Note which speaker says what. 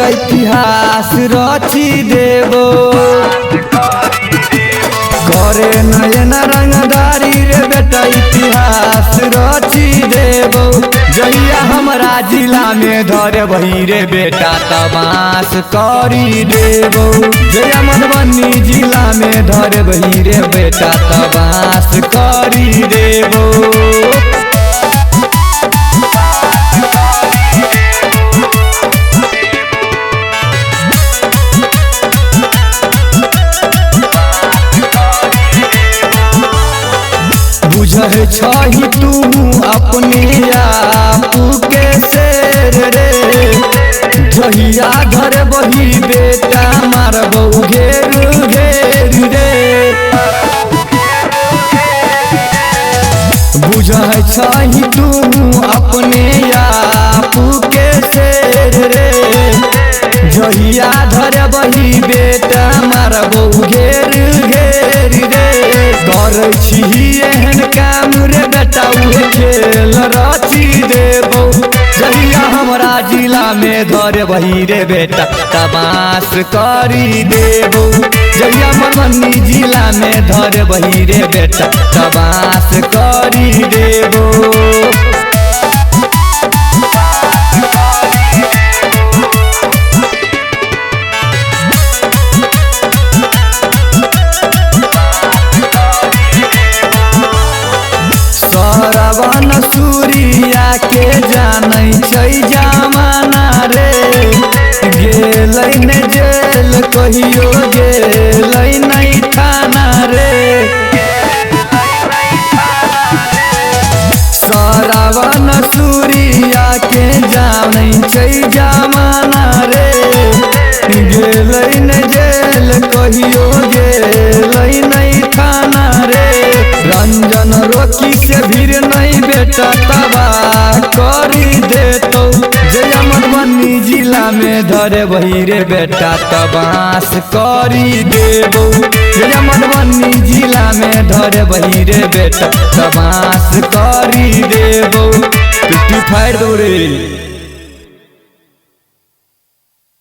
Speaker 1: इतिहास रची देबो। करे नयन रंगदारी रे बेटा इतिहास रची देबो। जहिया हमरा जिला में धरे बही रे बेटा तमाश करी देबो। जहिया मधुबनी जिला में धरे बही रे बेटा तमाश करी देबो। बुझे छही तू अपने आप के शेर रे। जहिया घर बही बेटा मारबो घेर घेर रे। बुझे छही तू अपने आप के शेर रे। जहिया धर बही बेटा मारबो घेर घेर रे। कर छी एहन काम रे बेटा उहे खेल रची देबो। जहिया हमरा जिला में धरे बही रे बेटा तमाश करी देबो। जहिया मधुबनी जिला में धरे बही रे बेटा तमाश करी देबो। सरवन सूर्या के जानै छै जमाना रे। गेलै ने जेल कहियो गेलै नहीं थाना रे। सरवन सूर्या के जानै छै जमाना रे। गेलै ने जेल कहियो गेलै नहीं थाना रे। रंजन रोकी से भीड़ नहीं बेटा तबाह करी देतो। जया मधुबनी जिला में धरे बही रे बेटा तमाश करी देबो। जया मधुबनी जिला में धरे बही रे बेटा तमाश करी देबो। पिट्टी फाड़ दो रे।